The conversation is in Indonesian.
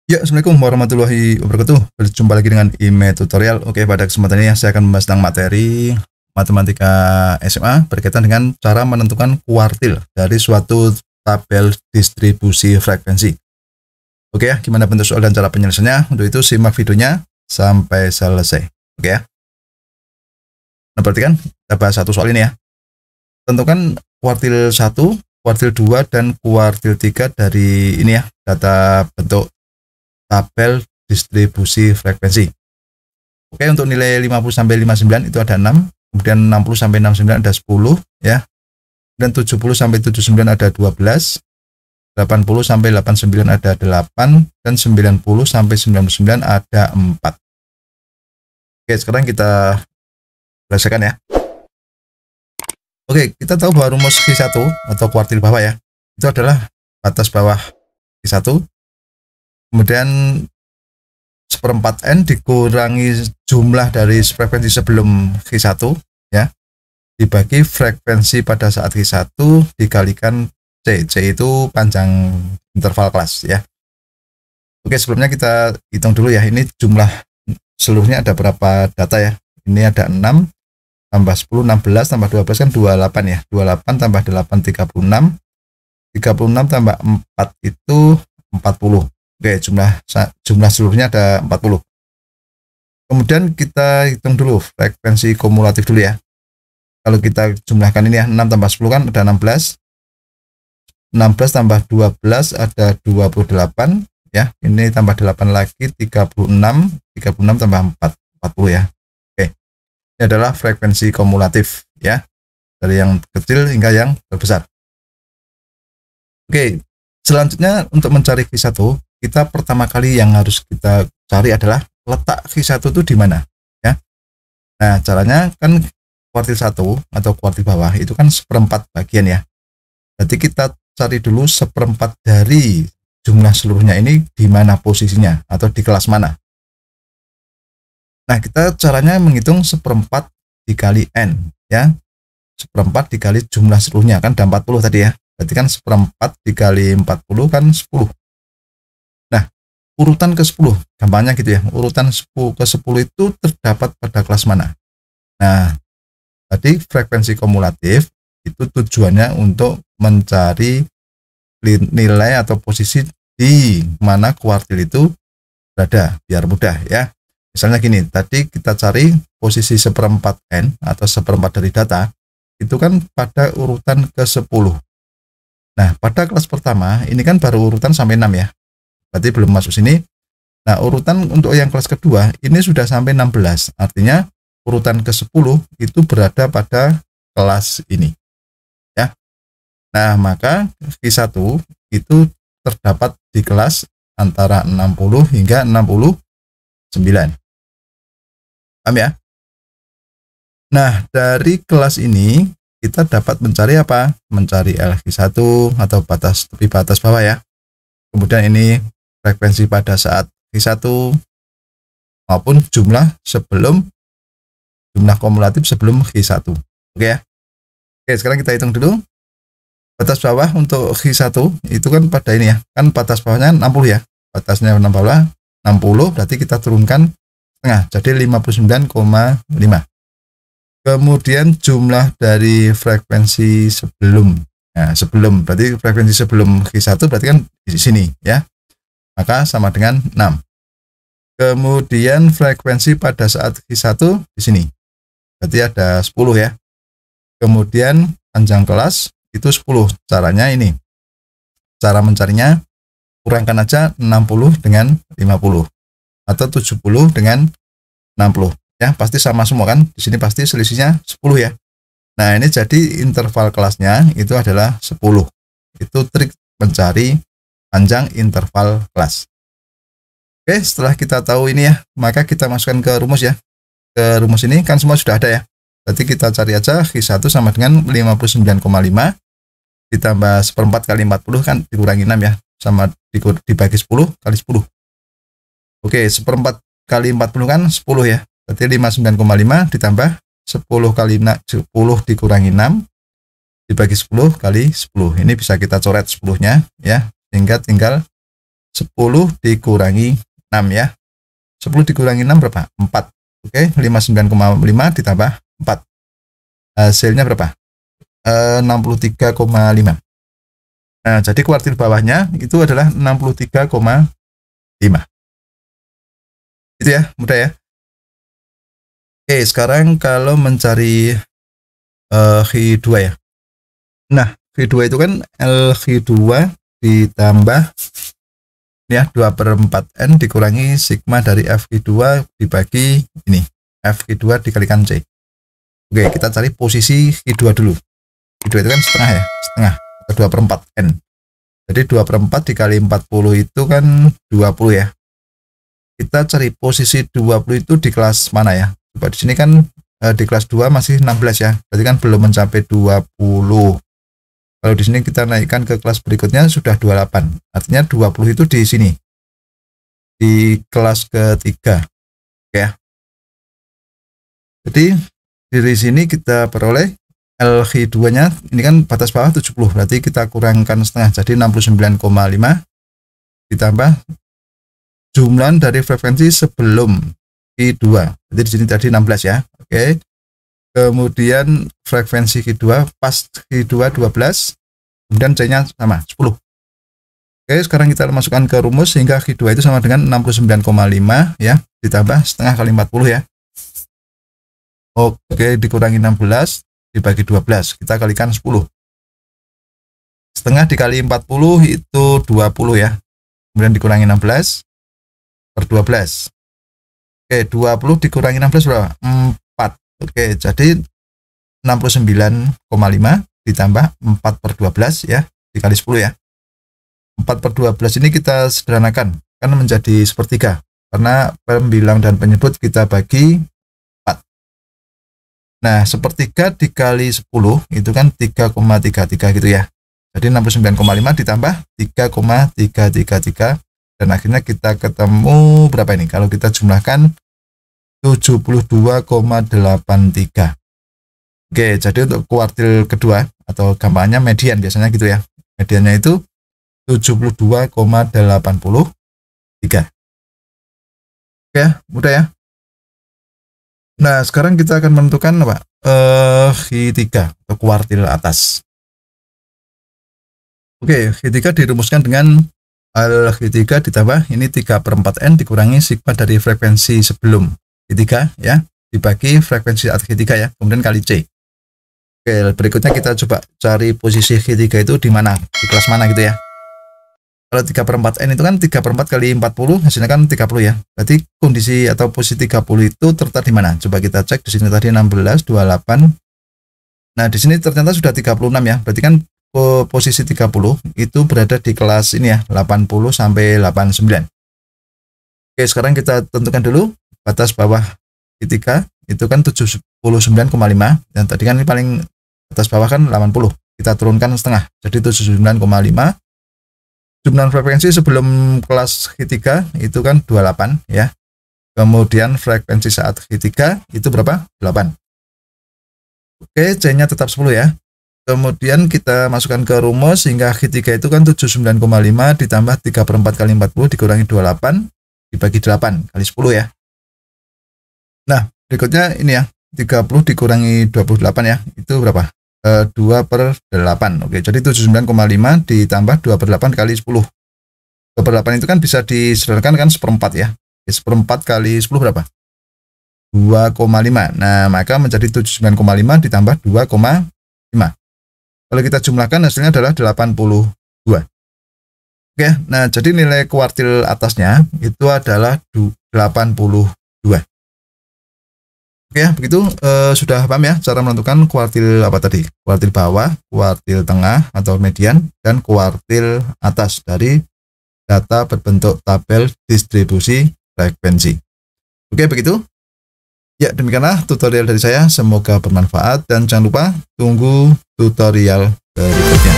Ya, Assalamualaikum warahmatullahi wabarakatuh. Berjumpa lagi dengan IME Tutorial. Oke, pada kesempatan ini saya akan membahas tentang materi matematika SMA berkaitan dengan cara menentukan kuartil dari suatu tabel distribusi frekuensi. Oke ya, gimana bentuk soal dan cara penyelesaiannya? Untuk itu simak videonya sampai selesai. Oke ya. Nah, perhatikan, kita bahas satu soal ini ya. Tentukan kuartil 1, kuartil 2, dan kuartil 3 dari ini ya, data bentuk tabel distribusi frekuensi. Oke, untuk nilai 50 sampai 59 itu ada 6, kemudian 60 sampai 69 ada 10 ya. Dan 70 sampai 79 ada 12, 80 sampai 89 ada 8, dan 90 sampai 99 ada 4. Oke, sekarang kita selesaikan ya. Oke, kita tahu bahwa rumus Q1 atau kuartil bawah ya, itu adalah batas bawah Q1, kemudian 1/4 N dikurangi jumlah dari frekuensi sebelum Q1 ya, dibagi frekuensi pada saat Q1 dikalikan C. C itu panjang interval kelas ya. Oke, sebelumnya kita hitung dulu ya, ini jumlah seluruhnya ada berapa data ya. Ini ada 6 tambah 10, 16 tambah 12 kan 28 ya. 28 tambah 8, 36. 36 tambah 4 itu 40. Oke, jumlah seluruhnya ada 40. Kemudian kita hitung dulu frekuensi kumulatif dulu ya. Kalau kita jumlahkan ini ya, 6 tambah 10 kan ada 16. 16 tambah 12 ada 28 ya. Ini tambah 8 lagi 36. 36 tambah 4, 40 ya. Oke. Ini adalah frekuensi kumulatif ya. Dari yang kecil hingga yang terbesar. Oke, selanjutnya untuk mencari Q1, kita pertama kali yang harus kita cari adalah letak Q1 itu di mana ya. Nah, caranya kan kuartil 1 atau kuartil bawah itu kan 1/4 bagian ya. Berarti kita cari dulu 1/4 dari jumlah seluruhnya ini di mana posisinya atau di kelas mana. Nah, kita caranya menghitung 1/4 dikali N ya. 1/4 dikali jumlah seluruhnya kan ada 40 tadi ya. Berarti kan 1/4 dikali 40 kan 10. Nah, urutan ke-10, gampangnya gitu ya. Urutan ke-10 itu terdapat pada kelas mana? Nah, tadi frekuensi kumulatif itu tujuannya untuk mencari nilai atau posisi di mana kuartil itu berada, biar mudah ya. Misalnya gini, tadi kita cari posisi 1/4 N atau 1/4 dari data, itu kan pada urutan ke-10. Nah, pada kelas pertama, ini kan baru urutan sampai 6 ya. Berarti belum masuk sini. Nah, urutan untuk yang kelas kedua, ini sudah sampai 16. Artinya, urutan ke-10 itu berada pada kelas ini. Ya. Nah, maka Q1 itu terdapat di kelas antara 60 hingga 69. Paham ya? Nah, dari kelas ini kita dapat mencari apa? Mencari LQ1 atau tepi batas bawah ya. Kemudian ini frekuensi pada saat Q1 maupun jumlah kumulatif sebelum Q1. Oke ya. Oke, sekarang kita hitung dulu. Batas bawah untuk Q1 itu kan pada ini ya. Kan batas bawahnya 60 ya. Batasnya 60, berarti kita turunkan setengah, jadi 59,5. Kemudian jumlah dari frekuensi sebelum, nah, berarti frekuensi sebelum Q1 berarti kan di sini ya, maka sama dengan 6. Kemudian frekuensi pada saat Q1 di sini, berarti ada 10 ya. Kemudian panjang kelas itu 10. Caranya ini, cara mencarinya kurangkan aja 60 dengan 50 atau 70 dengan 60 ya, pasti sama semua kan. Di sini pasti selisihnya 10 ya. Nah, ini jadi interval kelasnya itu adalah 10. Itu trik mencari panjang interval kelas. Oke, setelah kita tahu ini ya, maka kita masukkan ke rumus ya. Ke rumus ini kan semua sudah ada ya. Berarti kita cari aja Q1 sama dengan 59,5 ditambah 1/4 kali 40 kan dikurangi 6 ya, sama dibagi 10 kali 10. Oke, 1/4 kali 40 kan 10 ya. Berarti 59,5 ditambah 10 kali 10 dikurangi 6 dibagi 10 kali 10. Ini bisa kita coret 10-nya ya, sehingga tinggal 10 dikurangi 6 ya. 10 dikurangi 6 berapa? 4. Oke, 59,5 ditambah 4. Hasilnya berapa? 63,5. Nah, jadi kuartil bawahnya itu adalah 63,5. Itu ya, mudah ya. Oke, sekarang kalau mencari Q2 ya. Nah, Q2 itu kan LQ2 ditambah ya 2/4N dikurangi sigma dari FQ2 dibagi ini. FQ2 dikalikan C. Oke, kita cari posisi Q2 dulu. Q2 itu kan setengah ya, setengah atau 2/4N. Jadi 2/4 dikali 40 itu kan 20 ya. Kita cari posisi 20 itu di kelas mana ya? Coba di sini kan di kelas 2 masih 16 ya. Berarti kan belum mencapai 20. Kalau di sini kita naikkan ke kelas berikutnya sudah 28. Artinya 20 itu di sini. Di kelas ketiga. Oke ya. Jadi dari sini kita peroleh LQ2-nya ini kan batas bawah 70. Berarti kita kurangkan setengah jadi 69,5 ditambah jumlah dari frekuensi sebelum Q2. Jadi di sini tadi 16 ya. Oke. Kemudian frekuensi Q2 pas Q2 12, kemudian C-nya sama 10. Oke, sekarang kita masukkan ke rumus sehingga Q2 itu sama dengan 69,5 ya, ditambah setengah kali 40 ya. Oke, dikurangi 16 dibagi 12, kita kalikan 10. Setengah dikali 40 itu 20 ya. Kemudian dikurangi 16 per 12. Oke, 20 dikurangi 16 berapa? 4. Oke, jadi 69,5 ditambah 4 per 12 ya, dikali 10 ya. 4 per 12 ini kita sederhanakan, kan menjadi sepertiga. Karena pembilang dan penyebut kita bagi 4. Nah, sepertiga dikali 10 itu kan 3,33 gitu ya. Jadi 69,5 ditambah 3,333. Dan akhirnya kita ketemu berapa ini? Kalau kita jumlahkan 72,83. Oke, jadi untuk kuartil kedua atau gampangnya median biasanya gitu ya. Mediannya itu 72,83. Oke, mudah ya. Nah, sekarang kita akan menentukan apa? Q3 atau kuartil atas. Oke, Q3 dirumuskan dengan Q3 ditambah ini 3/4N dikurangi sigma dari frekuensi sebelum Q3 ya, dibagi frekuensi saat Q3 ya, kemudian kali C. Oke, berikutnya kita coba cari posisi Q3 itu di mana, di kelas mana gitu ya. Kalau 3/4N itu kan 3/4 kali 40 hasilnya kan 30 ya. Berarti kondisi atau posisi 30 itu terletak di mana? Coba kita cek di sini tadi 16, 28. Nah, di sini ternyata sudah 36 ya. Berarti kan posisi 30 itu berada di kelas ini ya, 80 sampai 89. Oke, sekarang kita tentukan dulu batas bawah Q3 itu kan 79,5 dan tadi kan ini paling batas bawah kan 80. Kita turunkan setengah jadi 79,5. Jumlah frekuensi sebelum kelas Q3 itu kan 28 ya. Kemudian frekuensi saat Q3 itu berapa? 8. Oke, C-nya tetap 10 ya. Kemudian kita masukkan ke rumus sehingga Q3 itu kan 79,5 ditambah 3/4 kali 40 dikurangi 28 dibagi 8 kali 10 ya. Nah, berikutnya ini ya, 30 dikurangi 28 ya, itu berapa? 2/8. Oke, jadi 79,5 ditambah 2/8 kali 10. 2/8 itu kan bisa disederhanakan kan 1/4 ya. 1/4 kali 10 berapa? 2,5. Nah, maka menjadi 79,5 ditambah 2,5. Kalau kita jumlahkan hasilnya adalah 82. Oke, nah jadi nilai kuartil atasnya itu adalah 82. Oke, begitu sudah paham ya cara menentukan kuartil apa tadi? Kuartil bawah, kuartil tengah atau median, dan kuartil atas dari data berbentuk tabel distribusi frekuensi. Oke, begitu. Ya, demikianlah tutorial dari saya. Semoga bermanfaat dan jangan lupa tunggu tutorial berikutnya.